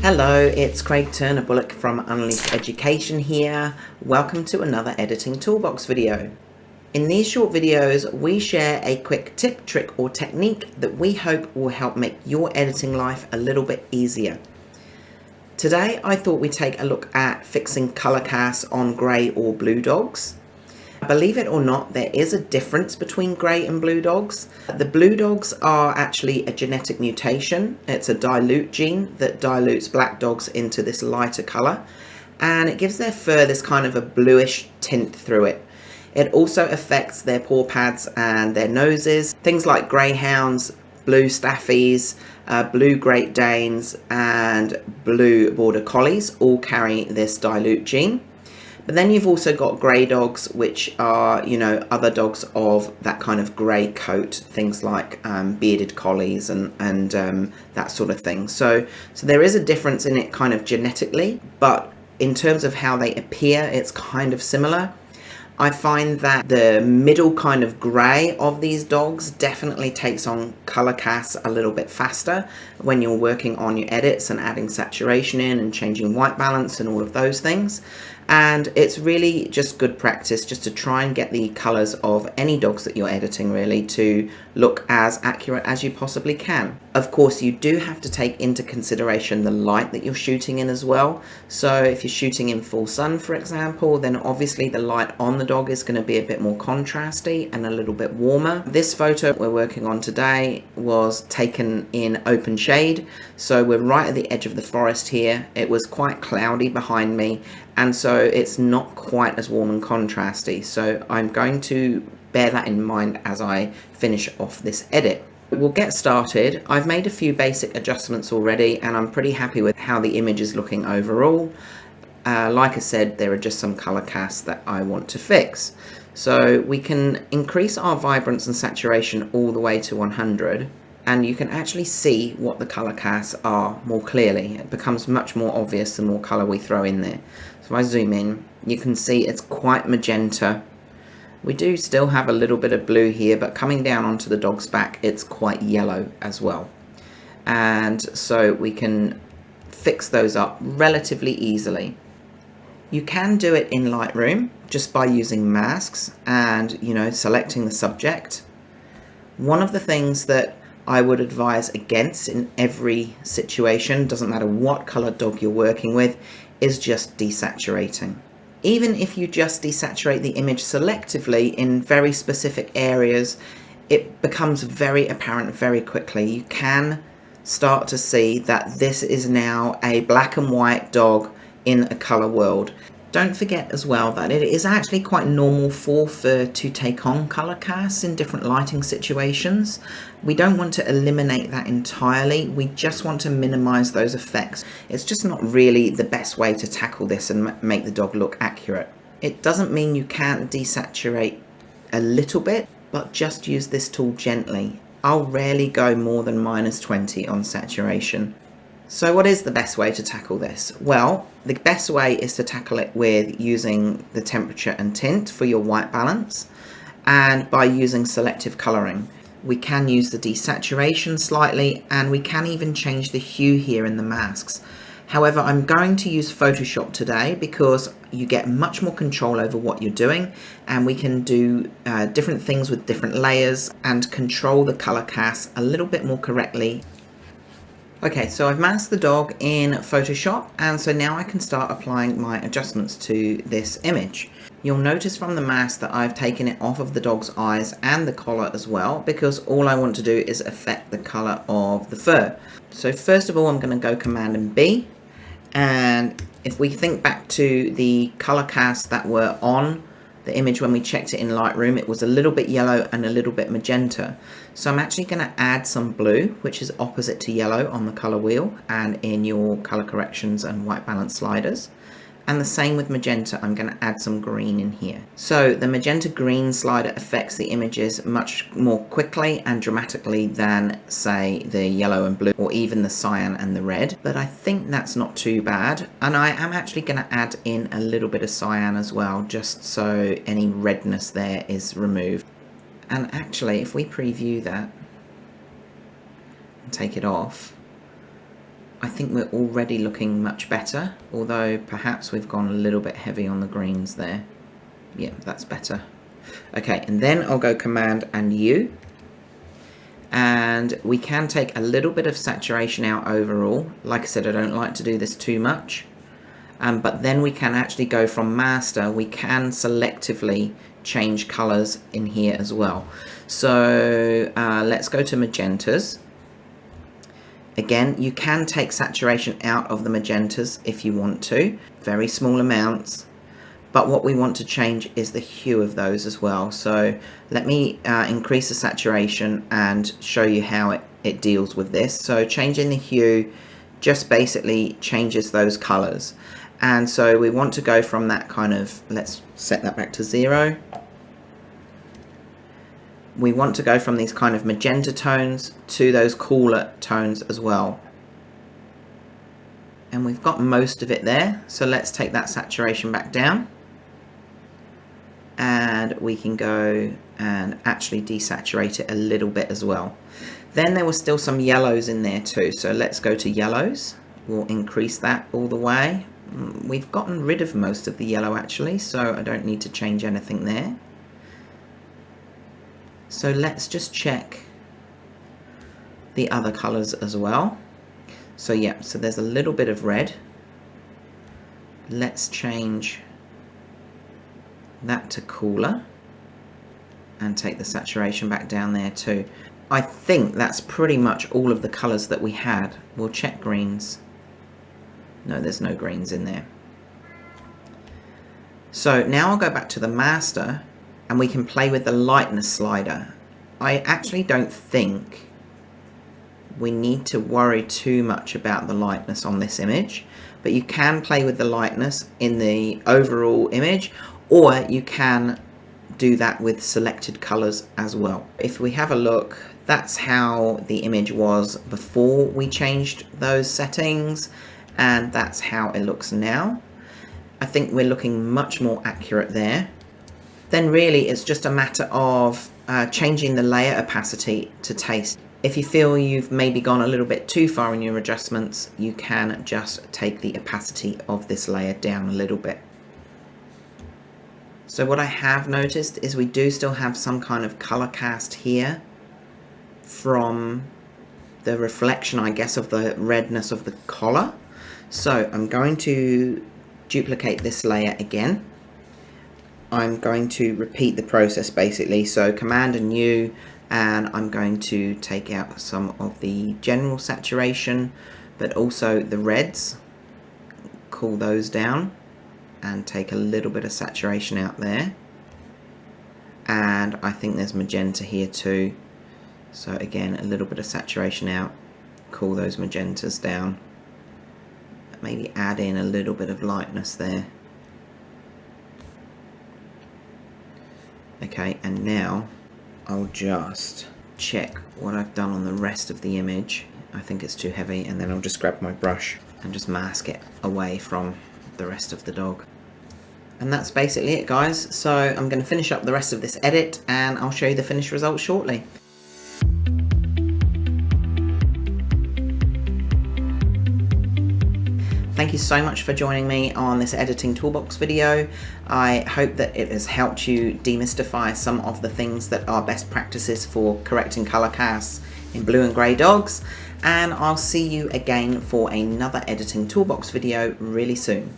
Hello, it's Craig Turner-Bullock from Unleashed Education here. Welcome to another Editing Toolbox video. In these short videos, we share a quick tip, trick, or technique that we hope will help make your editing life a little bit easier. Today, I thought we'd take a look at fixing color casts on grey or blue dogs. Believe it or not, there is a difference between grey and blue dogs. The blue dogs are actually a genetic mutation. It's a dilute gene that dilutes black dogs into this lighter colour, and it gives their fur this kind of a bluish tint through it. It also affects their paw pads and their noses. Things like greyhounds, blue staffies, blue Great Danes and blue border collies all carry this dilute gene. But then you've also got grey dogs, which are, other dogs of that kind of grey coat, things like bearded collies and that sort of thing. So there is a difference in it kind of genetically, but in terms of how they appear, it's kind of similar. I find that the middle kind of grey of these dogs definitely takes on colour casts a little bit faster when you're working on your edits and adding saturation in and changing white balance and all of those things. And it's really just good practice just to try and get the colours of any dogs that you're editing really to look as accurate as you possibly can. Of course, you do have to take into consideration the light that you're shooting in as well. So if you're shooting in full sun, for example, then obviously the light on the dog is going to be a bit more contrasty and a little bit warmer. This photo we're working on today was taken in open shade. So we're right at the edge of the forest here. It was quite cloudy behind me, and so it's not quite as warm and contrasty. So I'm going to bear that in mind as I finish off this edit. We'll get started. I've made a few basic adjustments already and I'm pretty happy with how the image is looking overall. Like I said, there are just some color casts that I want to fix. So we can increase our vibrance and saturation all the way to 100, and you can actually see what the color casts are more clearly. It becomes much more obvious the more color we throw in there. So if I zoom in, you can see it's quite magenta. We do still have a little bit of blue here, but coming down onto the dog's back, it's quite yellow as well. And so we can fix those up relatively easily. You can do it in Lightroom just by using masks and, selecting the subject. One of the things that I would advise against in every situation, doesn't matter what color dog you're working with, is just desaturating. Even if you just desaturate the image selectively in very specific areas, it becomes very apparent very quickly. You can start to see that this is now a black and white dog in a color world. Don't forget as well that it is actually quite normal for fur to take on color casts in different lighting situations. We don't want to eliminate that entirely, we just want to minimize those effects. It's just not really the best way to tackle this and make the dog look accurate. It doesn't mean you can't desaturate a little bit, but just use this tool gently. I'll rarely go more than -20 on saturation. So what is the best way to tackle this? Well, the best way is to tackle it with using the temperature and tint for your white balance, and by using selective coloring. We can use the desaturation slightly, and we can even change the hue here in the masks. However, I'm going to use Photoshop today because you get much more control over what you're doing, and we can do different things with different layers and control the color cast a little bit more correctly. Okay, so I've masked the dog in Photoshop, and so now I can start applying my adjustments to this image. You'll notice from the mask that I've taken it off of the dog's eyes and the collar as well, because all I want to do is affect the color of the fur. So first of all, I'm going to go Command and B, and if we think back to the color casts that were on the image when we checked it in Lightroom, it was a little bit yellow and a little bit magenta. So I'm actually going to add some blue, which is opposite to yellow on the color wheel and in your color corrections and white balance sliders. And the same with magenta, I'm going to add some green in here. So the magenta green slider affects the images much more quickly and dramatically than, say, the yellow and blue or even the cyan and the red. But I think that's not too bad. And I am actually going to add in a little bit of cyan as well, just so any redness there is removed. And actually, if we preview that and take it off, I think we're already looking much better, although perhaps we've gone a little bit heavy on the greens there. Yeah, that's better. Okay, and then I'll go Command and U, and we can take a little bit of saturation out overall. Like I said, I don't like to do this too much, but then we can actually go from master, we can selectively change colors in here as well. So let's go to magentas. Again, you can take saturation out of the magentas if you want to, very small amounts, but what we want to change is the hue of those as well. So let me increase the saturation and show you how it deals with this. So changing the hue just basically changes those colors. And so we want to go from that kind of, let's set that back to 0. We want to go from these kind of magenta tones to those cooler tones as well. And we've got most of it there, so let's take that saturation back down. And we can go and actually desaturate it a little bit as well. Then there was still some yellows in there too, so let's go to yellows. We'll increase that all the way. We've gotten rid of most of the yellow actually, so I don't need to change anything there. So let's just check the other colors as well. So yeah, so there's a little bit of red. Let's change that to cooler and take the saturation back down there too. I think that's pretty much all of the colors that we had. We'll check greens. No, there's no greens in there. So now I'll go back to the master and we can play with the lightness slider. I actually don't think we need to worry too much about the lightness on this image, but you can play with the lightness in the overall image, or you can do that with selected colors as well. If we have a look, that's how the image was before we changed those settings, and that's how it looks now. I think we're looking much more accurate there. Then really it's just a matter of changing the layer opacity to taste. If you feel you've maybe gone a little bit too far in your adjustments, you can just take the opacity of this layer down a little bit. So what I have noticed is we do still have some kind of color cast here from the reflection, I guess, of the redness of the collar. So I'm going to duplicate this layer again. I'm going to repeat the process basically, so Command and U, and I'm going to take out some of the general saturation, but also the reds, cool those down, and take a little bit of saturation out there. And I think there's magenta here too, so again a little bit of saturation out, cool those magentas down, maybe add in a little bit of lightness there. Okay, and now I'll just check what I've done on the rest of the image. I think it's too heavy, and then I'll just grab my brush and just mask it away from the rest of the dog. And that's basically it, guys. So I'm going to finish up the rest of this edit and I'll show you the finished result shortly. Thank you so much for joining me on this Editing Toolbox video. I hope that it has helped you demystify some of the things that are best practices for correcting color casts in blue and grey dogs. And I'll see you again for another Editing Toolbox video really soon.